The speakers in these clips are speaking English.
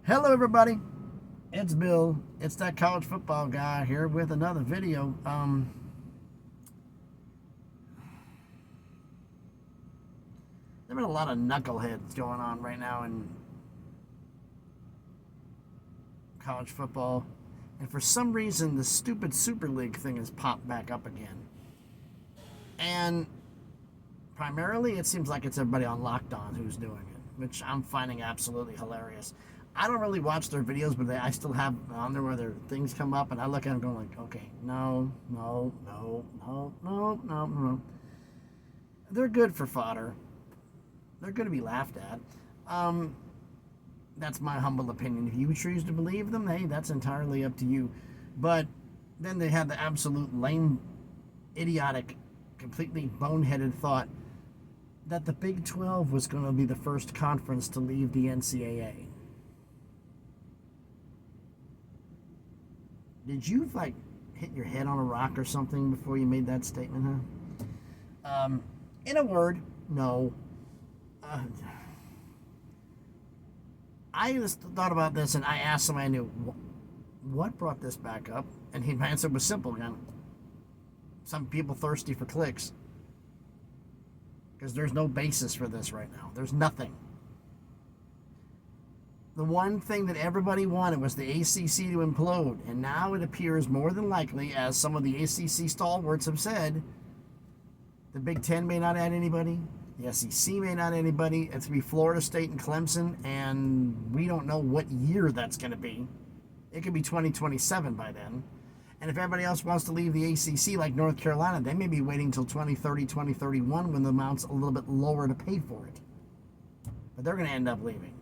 Hello, everybody. It's Bill. It's that college football guy here with another video. There are a lot of knuckleheads going on right now in college football, and for some reason, the stupid Super League thing has popped back up again. And primarily, it seems like it's everybody on lockdown who's doing it, which I'm finding absolutely hilarious. I don't really watch their videos, but I still have on there where their things come up, and I look at them going like, okay, no. They're good for fodder. They're good to be laughed at. That's my humble opinion. If you choose to believe them, hey, that's entirely up to you. But then they had the absolute lame, idiotic, completely boneheaded thought that the Big 12 was going to be the first conference to leave the NCAA. Did you hit your head on a rock or something before you made that statement, huh? In a word, no. I just thought about this and I asked somebody I knew, what brought this back up? And my answer was simple again. Some people thirsty for clicks. Because there's no basis for this right now. There's nothing. The one thing that everybody wanted was the ACC to implode, and now it appears more than likely, as some of the ACC stalwarts have said, the Big Ten may not add anybody, the SEC may not add anybody. It's going to be Florida State and Clemson, and we don't know what year that's going to be. It could be 2027 by then. And if everybody else wants to leave the ACC, like North Carolina, they may be waiting until 2030, 2031 when the amount's a little bit lower to pay for it. But they're going to end up leaving.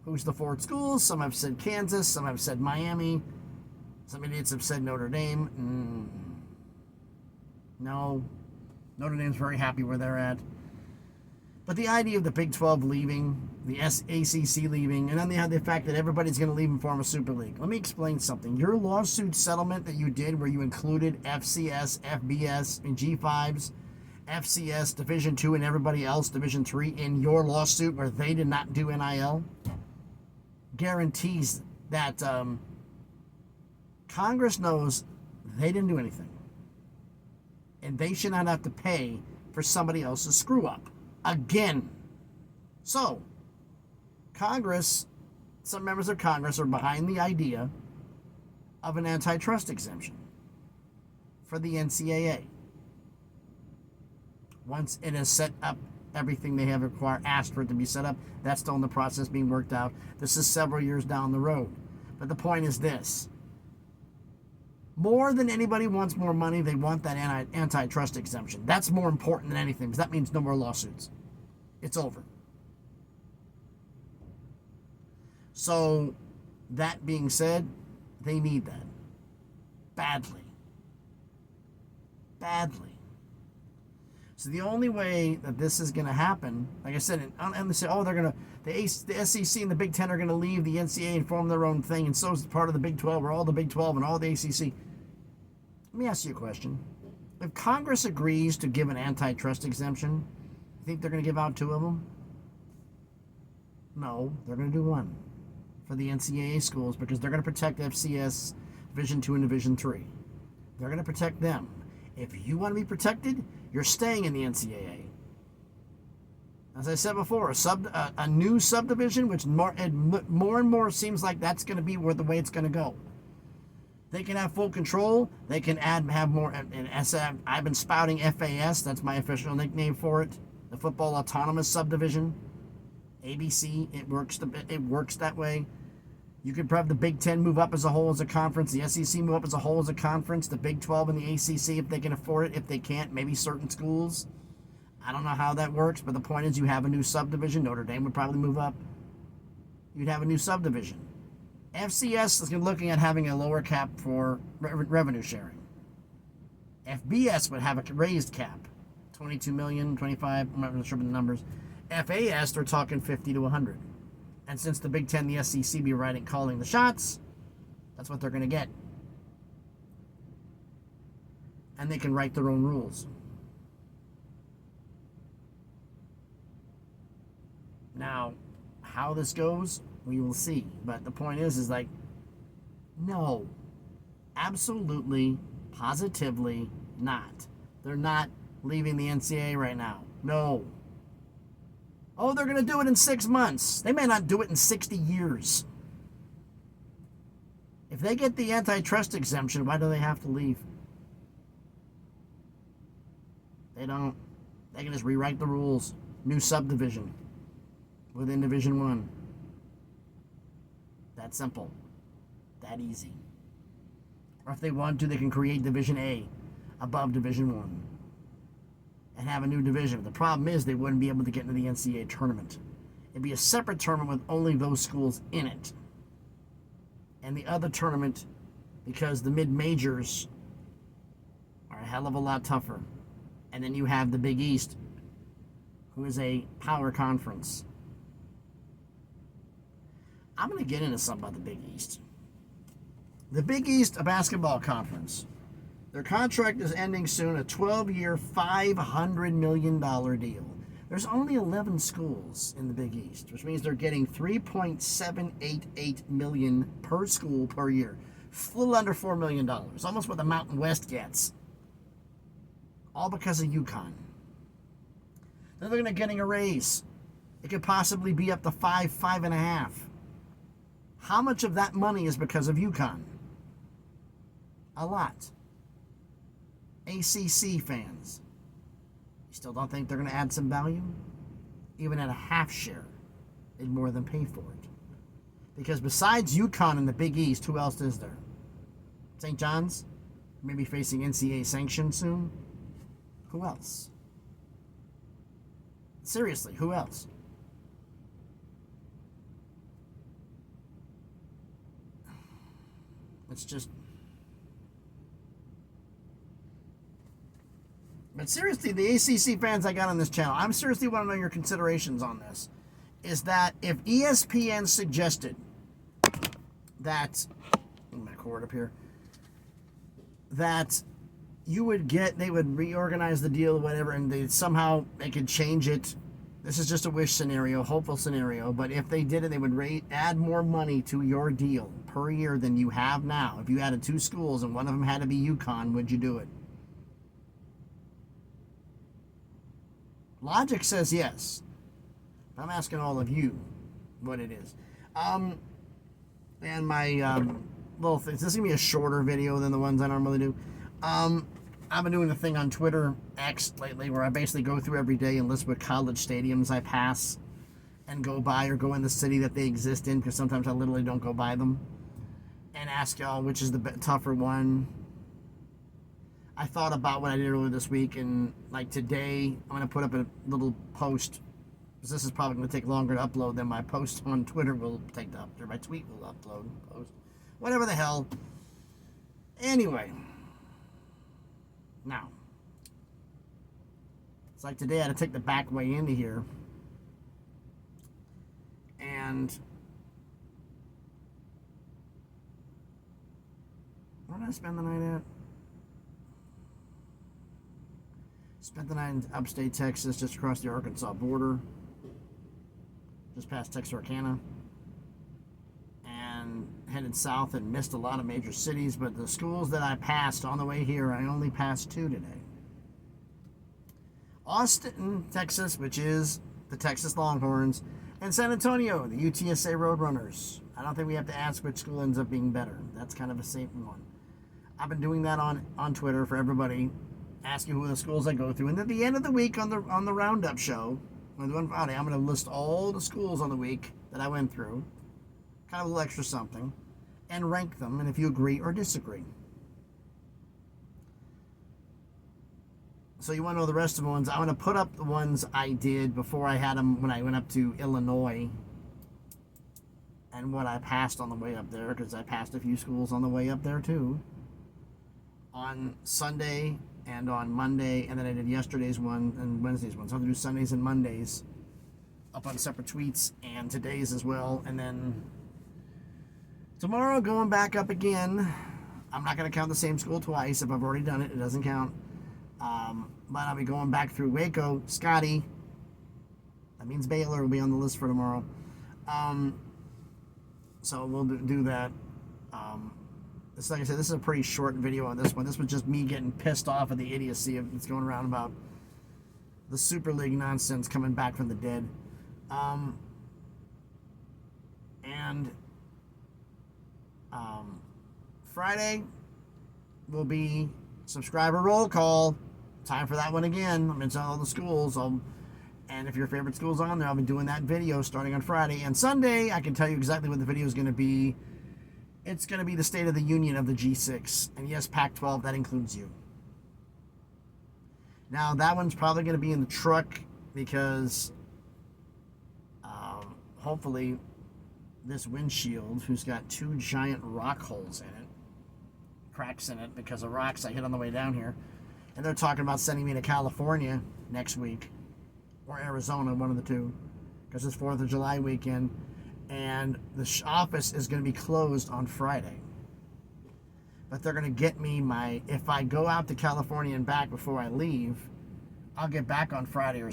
Who's the four schools? Some have said Kansas, some have said Miami, some idiots have said Notre Dame. No, Notre Dame's very happy where they're at. But the idea of the Big 12 leaving, the ACC leaving, and then they have the fact that everybody's going to leave and form a Super League. Let me explain something. Your lawsuit settlement that you did where you included FCS, FBS, and G5s, FCS, Division II, and everybody else, Division III, in your lawsuit where they did not do NIL, guarantees that Congress knows they didn't do anything. And they should not have to pay for somebody else's screw up. Again. So, Congress, some members of Congress are behind the idea of an antitrust exemption for the NCAA. Once it has set up everything they have asked for it to be set up, that's still in the process being worked out. This is several years down the road. But the point is this. More than anybody wants more money, they want that antitrust exemption. That's more important than anything, because that means no more lawsuits. It's over. So, that being said, they need that. Badly. So the only way that this is going to happen, like I said, and they say, oh, the SEC and the Big Ten are going to leave the NCAA and form their own thing, and so is part of the Big 12, or all the Big 12 and all the ACC. Let me ask you a question. If Congress agrees to give an antitrust exemption, you think they're going to give out 2 of them? No, they're going to do 1 for the NCAA schools, because they're going to protect FCS, Division II, and Division III. They're going to protect them. If you want to be protected, you're staying in the NCAA. As I said before, a new subdivision, which more and more seems like that's going to be the way it's going to go. They can have full control. They can have more. And as I've been spouting FAS, that's my official nickname for it, the Football Autonomous Subdivision. ABC, it works that way. You could have the Big Ten move up as a whole as a conference, the SEC move up as a whole as a conference, the Big 12 and the ACC if they can afford it. If they can't, maybe certain schools. I don't know how that works, but the point is you have a new subdivision. Notre Dame would probably move up. You'd have a new subdivision. FCS is looking at having a lower cap for revenue sharing. FBS would have a raised cap, 22 million, 25, I'm not really sure about the numbers. FAS, they're talking 50 to 100. And since the Big Ten and the SEC be calling the shots, that's what they're going to get. And they can write their own rules. Now, how this goes, We will see. But the point is like, no. Absolutely, positively not. They're not leaving the NCAA right now. No. Oh, they're going to do it in 6 months. They may not do it in 60 years. If they get the antitrust exemption, why do they have to leave? They don't. They can just rewrite the rules. New subdivision within Division 1. That simple. That easy. Or if they want to, they can create Division A above Division 1 and have a new division. The problem is they wouldn't be able to get into the NCAA tournament. It'd be a separate tournament with only those schools in it. And the other tournament, because the mid-majors are a hell of a lot tougher. And then you have the Big East, who is a power conference. I'm going to get into something about the Big East. The Big East Basketball Conference. Their contract is ending soon, a 12-year, $500 million deal. There's only 11 schools in the Big East, which means they're getting $3.788 million per school per year. A little under $4 million, almost what the Mountain West gets. All because of UConn. Then they're getting a raise. It could possibly be up to 5.5. How much of that money is because of UConn? A lot. ACC fans, you still don't think they're going to add some value? Even at a half share, they'd more than pay for it. Because besides UConn in the Big East, who else is there? St. John's? Maybe facing NCAA sanction soon? Who else? Seriously, who else? It's just... But seriously, the ACC fans I got on this channel, I'm seriously want to know your considerations on this. Is that if ESPN suggested that, my cord up here, that you would get, they would reorganize the deal or whatever, and they could change it. This is just a wish scenario, hopeful scenario, but if they did it, they would add more money to your deal per year than you have now. If you added 2 schools and one of them had to be UConn, would you do it? Logic says yes. I'm asking all of you what it is. And my little thing, this is going to be a shorter video than the ones I normally do. I've been doing a thing on Twitter X lately where I basically go through every day and list what college stadiums I pass and go by, or go in the city that they exist in, because sometimes I literally don't go by them, and ask y'all which is the tougher one. I thought about what I did earlier this week, and like today, I'm going to put up a little post, because this is probably going to take longer to upload than my post on Twitter will take to upload, or my tweet will upload, post, whatever the hell. Anyway, now, it's like today I had to take the back way into here, and where did I spend the night at? Spent the night in upstate Texas, just across the Arkansas border, just past Texarkana, and headed south and missed a lot of major cities, but the schools that I passed on the way here, I only passed 2 today. Austin, Texas, which is the Texas Longhorns, and San Antonio, the UTSA Roadrunners. I don't think we have to ask which school ends up being better. That's kind of a safe one. I've been doing that on Twitter for everybody, asking who the schools I go through, and at the end of the week on the roundup show, on Friday, I'm going to list all the schools on the week that I went through, kind of a little extra something, and rank them, and if you agree or disagree. So you want to know the rest of the ones? I'm going to put up the ones I did before I had them when I went up to Illinois, and what I passed on the way up there, because I passed a few schools on the way up there too, on Sunday and on Monday, and then I did yesterday's one and Wednesday's one. So I'm going to do Sundays and Mondays up on separate tweets, and today's as well. And then tomorrow, going back up again. I'm not going to count the same school twice. If I've already done it, it doesn't count. But I'll be going back through Waco, Scotty. That means Baylor will be on the list for tomorrow. So we'll do that. It's like I said, this is a pretty short video on this one. This was just me getting pissed off at the idiocy that's going around about the Super League nonsense coming back from the dead. Friday will be subscriber roll call. Time for that one again. I'm into all the schools. And if your favorite school's on there, I'll be doing that video starting on Friday. And Sunday, I can tell you exactly what the video is going to be. It's going to be the State of the Union of the G6. And yes, Pac-12, that includes you. Now, that one's probably going to be in the truck because hopefully this windshield, who's got 2 giant rock holes in it, cracks in it because of rocks I hit on the way down here. And they're talking about sending me to California next week, or Arizona, one of the two, because it's 4th of July weekend, and the office is going to be closed on Friday. But they're going to get me if I go out to California and back before I leave, I'll get back on Friday or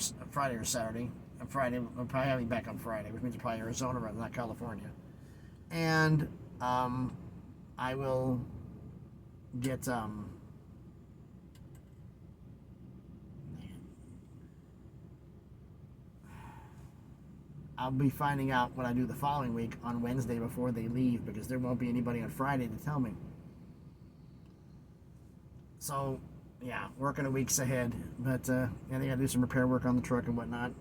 Saturday. And Friday, I'll probably have me back on Friday, which means probably Arizona rather than California. And I will get I'll be finding out what I do the following week on Wednesday before they leave, because there won't be anybody on Friday to tell me. So, yeah, working a week's ahead. But, yeah, they got to do some repair work on the truck and whatnot.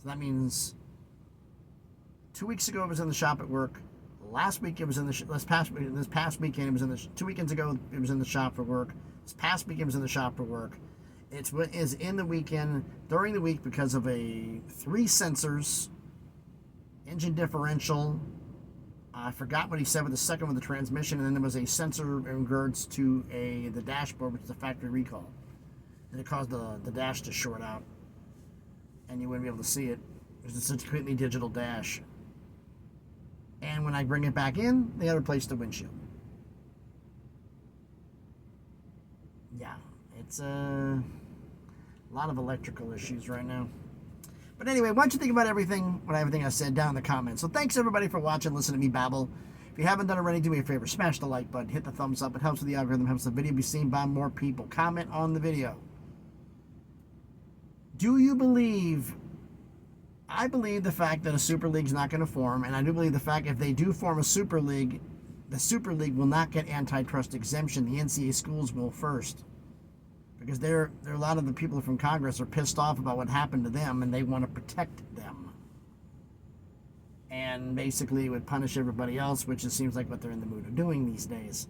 So that means 2 weeks ago it was in the shop at work. Last week it was in this past weekend it was in the 2 weekends ago it was in the shop for work. This past weekend it was in the shop for work. It is in the weekend during the week because of 3 sensors, engine differential. I forgot what he said with the second with the transmission, and then there was a sensor in regards to the dashboard, which is a factory recall, and it caused the dash to short out, and you wouldn't be able to see it. It's a completely digital dash. And when I bring it back in, they got to replace the windshield. Yeah, it's a lot of electrical issues right now. But anyway, why don't you think about everything I said down in the comments. So thanks everybody for watching, listening to me babble. If you haven't done it already, do me a favor, smash the like button, hit the thumbs up. It helps with the algorithm, helps the video be seen by more people. Comment on the video. Do you believe? I believe the fact that a Super League is not going to form, and I do believe the fact if they do form a Super League, the Super League will not get antitrust exemption. The NCAA schools will first. Because there are a lot of the people from Congress are pissed off about what happened to them, and they want to protect them. And basically would punish everybody else, which it seems like what they're in the mood of doing these days.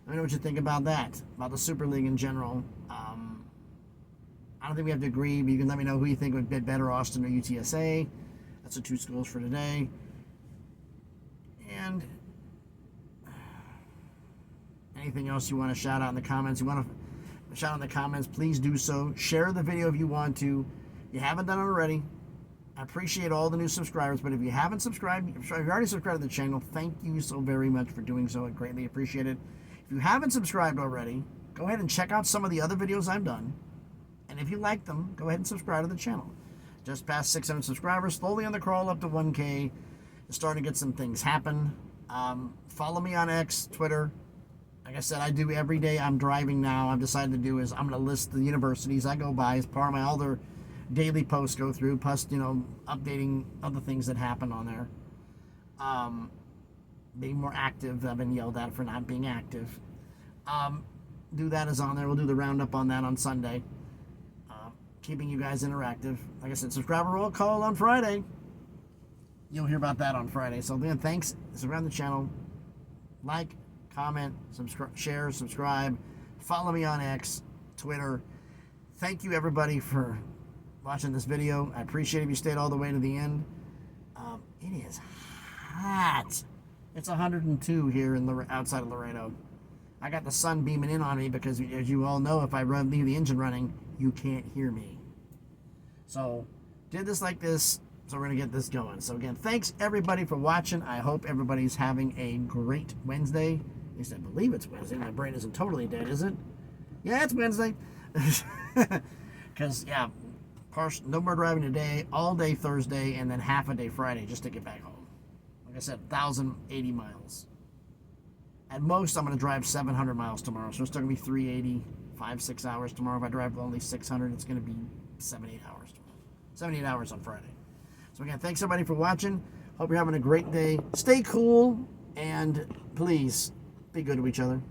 Let me know what you think about that, about the Super League in general. I don't think we have to agree, but you can let me know who you think would bid better, Austin or UTSA. That's the 2 schools for today. And anything else you want to shout out in the comments? You want to shout out in the comments, please do so. Share the video if you want to. If you haven't done it already, I appreciate all the new subscribers, but if you haven't subscribed, if you've already subscribed to the channel, thank you so very much for doing so. I greatly appreciate it. If you haven't subscribed already, go ahead and check out some of the other videos I've done. And if you like them, go ahead and subscribe to the channel. Just past 600 subscribers, slowly on the crawl up to 1K. Starting to get some things happen. Follow me on X, Twitter. Like I said, I do every day. I'm driving now. I've decided to do is I'm going to list the universities I go by as part of my other daily posts go through, plus, updating other things that happen on there. Being more active. I've been yelled at for not being active. Do that is on there. We'll do the roundup on that on Sunday. Keeping you guys interactive. Like I said, subscriber roll call on Friday. You'll hear about that on Friday. So then, thanks. Subscribe to the channel. Like, comment, share, subscribe. Follow me on X, Twitter. Thank you, everybody, for watching this video. I appreciate it if you stayed all the way to the end. It is hot. It's 102 here outside of Laredo. I got the sun beaming in on me because, as you all know, if I leave the engine running, you can't hear me. So, did this like this, so we're going to get this going. So again, thanks everybody for watching. I hope everybody's having a great Wednesday. At least I believe it's Wednesday. My brain isn't totally dead, is it? Yeah, it's Wednesday. Because, yeah, no more driving today, all day Thursday, and then half a day Friday just to get back home. Like I said, 1,080 miles. At most, I'm going to drive 700 miles tomorrow. So it's still going to be 380, 5-6 hours tomorrow. If I drive only 600, it's going to be 7-8 hours tomorrow. 7-8 hours on Friday. So again, thanks everybody for watching. Hope you're having a great day. Stay cool, and please be good to each other.